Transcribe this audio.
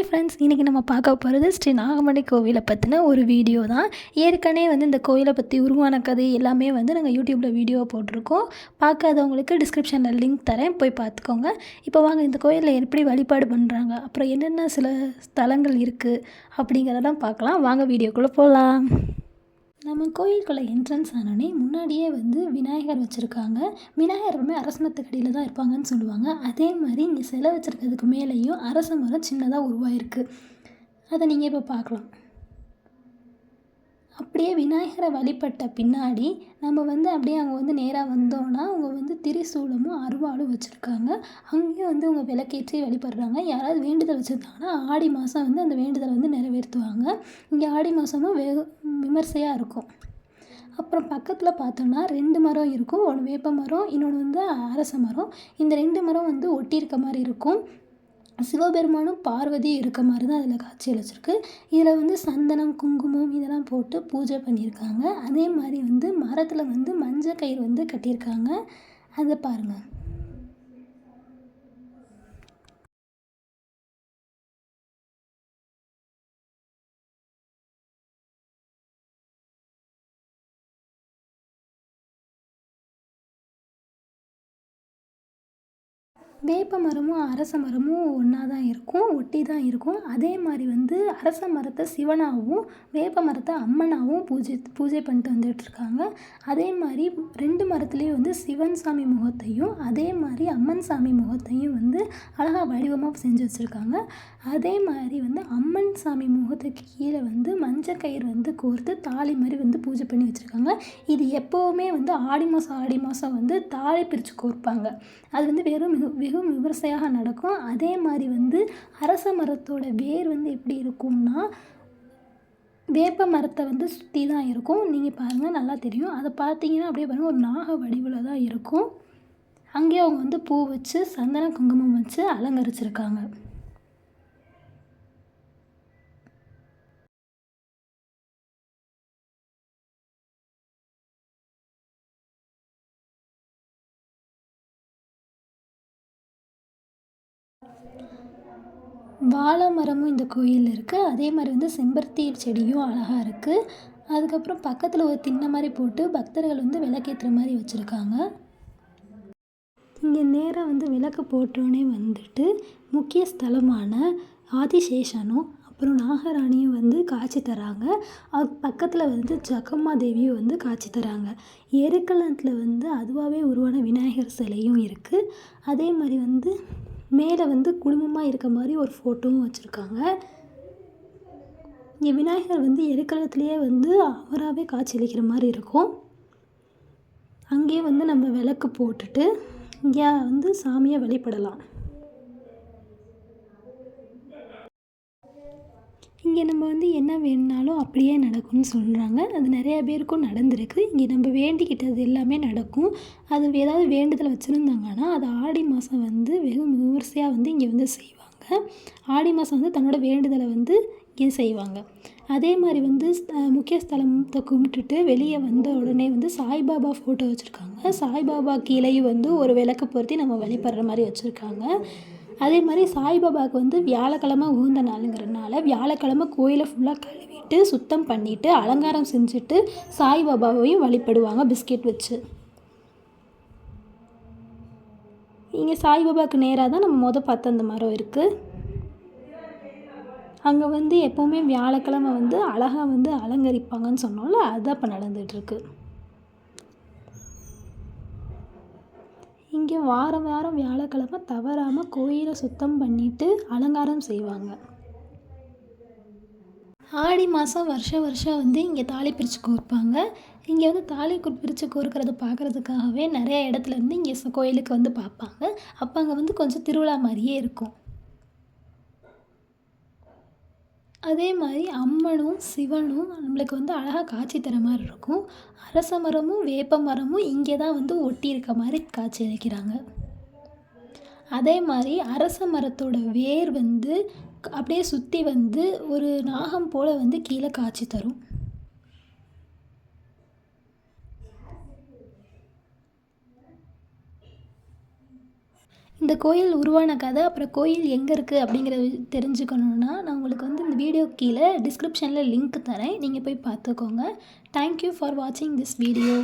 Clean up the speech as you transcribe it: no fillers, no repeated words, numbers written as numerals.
Hi friends, இன்றைக்கி நம்ம பார்க்க போகிறது ஸ்ரீ நாகமணி கோவிலை பற்றின ஒரு வீடியோ தான். ஏற்கனவே இந்த கோயிலை பற்றி உருவான கதை எல்லாமே நாங்கள் யூடியூப்பில் வீடியோ போட்டிருக்கோம். பார்க்காதவங்களுக்கு டிஸ்கிரிப்ஷனில் லிங்க் தரேன், போய் பார்த்துக்கோங்க. இப்போ வாங்க இந்த கோயிலில் எப்படி வழிபாடு பண்ணுறாங்க, அப்புறம் என்னென்ன சில ஸ்தலங்கள் இருக்குது அப்படிங்கிறதெல்லாம் பார்க்கலாம். வாங்க வீடியோக்குள்ளே போகலாம். நம்ம கோயிலுக்குள்ளே என்ட்ரன்ஸ் ஆனோடனே முன்னாடியே விநாயகர் வச்சுருக்காங்க. விநாயகர் எப்பவுமே அரச மரத்துக்கடியில் தான் இருப்பாங்கன்னு சொல்லுவாங்க. அதே மாதிரி இங்கே சிலை வச்சுருக்கிறதுக்கு மேலேயும் அரச மரம் சின்னதாக உருவாயிருக்கு. அதை நீங்கள் இப்போ பார்க்கலாம். அப்படியே விநாயகரை வழிபட்ட பின்னாடி நம்ம அப்படியே அங்கே நேராக வந்தோன்னா அவங்க திரிசூலமும் அருவாளும் வச்சுருக்காங்க. அங்கேயும் அவங்க விளக்கேற்றி வழிபடுறாங்க. யாராவது வேண்டுதல் வச்சுருந்தாங்கன்னா ஆடி மாதம் அந்த வேண்டுதலை நிறைவேற்றுவாங்க. இங்கே ஆடி மாதமும் விமர்சையாக இருக்கும். அப்புறம் பக்கத்தில் பார்த்தோன்னா 2 மரம் இருக்கும். ஒன்று வேப்ப மரம், இன்னொன்று அரச மரம். இந்த 2 மரம் ஒட்டி இருக்க மாதிரி இருக்கும். சிவபெருமானும் பார்வதியும் இருக்க மாதிரி தான் அதில் காட்சி அளிச்சிருக்கு. இதில் சந்தனம், குங்குமம் இதெல்லாம் போட்டு பூஜை பண்ணியிருக்காங்க. அதே மாதிரி மரத்தில் மஞ்சள் கயிறு கட்டியிருக்காங்க. அதை பாருங்கள். வேப்ப மரமும் அரச மரமும் ஒன்றா தான் இருக்கும், ஒட்டி தான் இருக்கும். அதே மாதிரி அரச மரத்தை சிவனாகவும் வேப்ப மரத்தை அம்மனாகவும் பூஜை பண்ணிட்டு வந்துட்டுருக்காங்க. அதே மாதிரி 2 மரத்துலேயும் சிவன் சாமி முகத்தையும் அதே மாதிரி அம்மன் சாமி முகத்தையும் அழகாக வடிவமாக செஞ்சு வச்சுருக்காங்க. அதே மாதிரி அம்மன் சாமி முகத்துக்கு கீழே மஞ்சள் கயிறு கோர்த்து தாலி மாதிரி பூஜை பண்ணி வச்சுருக்காங்க. இது எப்போவுமே ஆடி மாதம் தாலி பிரித்து கோர்ப்பாங்க. அது வெறும் விமர்சையாக நடக்கும். அதே மாதிரி அரச மரத்தோட வேர் எப்படி இருக்கும்னா வேப்ப மரத்தை சுற்றி தான் இருக்கும். நீங்கள் பாருங்கள், நல்லா தெரியும். அதை பார்த்தீங்கன்னா அப்படியே பாருங்கள், ஒரு நாக வடிவில் தான் இருக்கும். அங்கேயே அவங்க பூ வச்சு சந்தன குங்குமம் வச்சு அலங்கரிச்சிருக்காங்க. வாழை மரமும் இந்த கோயிலில் இருக்குது. அதே மாதிரி செம்பருத்தி செடியும் அழகாக இருக்குது. அதுக்கப்புறம் பக்கத்தில் ஒரு திண்ணை மாதிரி போட்டு பக்தர்கள் விளக்கேற்றுற மாதிரி வச்சுருக்காங்க. இங்கே நேராக விளக்கு போட்டோன்னே முக்கிய ஸ்தலமான ஆதிசேஷனும் அப்புறம் நாகராணியும் காட்சி தராங்க. அது பக்கத்தில் ஜகம்மா தேவியும் காட்சி தராங்க. எருக்களத்தில் அதுவாகவே உருவான விநாயகர் சிலையும் இருக்குது. அதே மாதிரி மேலே குடும்பமாக இருக்க மாதிரி ஒரு ஃபோட்டோவும் வச்சுருக்காங்க. இங்கே விநாயகர் எருக்களத்துலேயே அவராகவே காட்சி அளிக்கிற மாதிரி இருக்கும். அங்கேயே நம்ம விளக்கு போட்டுட்டு இங்கே சாமியை வழிபடலாம். இங்கே நம்ம என்ன வேணுனாலும் அப்படியே நடக்கும்னு சொல்கிறாங்க. அது நிறையா பேருக்கும் நடந்திருக்கு. இங்கே நம்ம வேண்டிக்கிட்டது எல்லாமே நடக்கும். அது ஏதாவது வேண்டுதல் வச்சுருந்தாங்கன்னா அது ஆடி மாதம் வெகு விமர்சையாக இங்கே செய்வாங்க. ஆடி மாதம் தன்னோட வேண்டுதலை இங்கே செய்வாங்க. அதே மாதிரி முக்கிய ஸ்தலத்தை கும்பிட்டுட்டு வெளியே வந்த உடனே சாய்பாபா ஃபோட்டோ வச்சுருக்காங்க. சாய்பாபா கீழேயும் ஒரு விளக்கு பொருத்தி நம்ம வழிபடுற மாதிரி வச்சுருக்காங்க. அதே மாதிரி சாய்பாபாவுக்கு வியாழக்கிழமை உகந்த நாளுங்கிறதுனால வியாழக்கிழமை கோயிலை ஃபுல்லாக கழுவிட்டு சுத்தம் பண்ணிவிட்டு அலங்காரம் செஞ்சுட்டு சாய்பாபாவையும் வழிபடுவாங்க பிஸ்கெட் வச்சு. இங்கே சாய்பாபாவுக்கு நேராக தான் நம்ம பார்த்த அந்த மரம் இருக்குது. அங்கே எப்போவுமே வியாழக்கிழமை அழகாக அலங்கரிப்பாங்கன்னு சொன்னோம்ல, அதுதான் இப்போ நடந்துகிட்ருக்கு. இங்கே வாரம் வியாழக்கிழமை தவறாமல் கோயிலை சுத்தம் பண்ணிவிட்டு அலங்காரம் செய்வாங்க. ஆடி மாதம் வருஷம் இங்கே தாலி பிரித்து கோர்ப்பாங்க. இங்கே தாலி பிரித்து கோர்க்கிறத பார்க்குறதுக்காகவே நிறைய இடத்துலேருந்து இங்கே கோயிலுக்கு பார்ப்பாங்க. அப்போ அங்கே கொஞ்சம் திருவிழா மாதிரியே இருக்கும். அதே மாதிரி அம்மனும் சிவனும் நம்மளுக்கு அழகாக காட்சி தர மாதிரி இருக்கும். அரச மரமும் வேப்ப மரமும் இங்கே தான் ஒட்டி இருக்க மாதிரி காட்சி அளிக்கிறாங்க. அதே மாதிரி அரச மரத்தோட வேர் அப்படியே சுற்றி ஒரு நாகம் போல் கீழே காட்சி தரும். இந்த கோயில் உருவான கதை அப்புறம் கோயில் எங்கே இருக்குது அப்படிங்கிறத தெரிஞ்சுக்கணுன்னா நான் உங்களுக்கு வந்து இந்த வீடியோ கீழே டிஸ்கிரிப்ஷனில் லிங்க் தரேன், நீங்கள் போய் பார்த்துக்கோங்க. தேங்க்யூ ஃபார் வாட்சிங் திஸ் வீடியோ.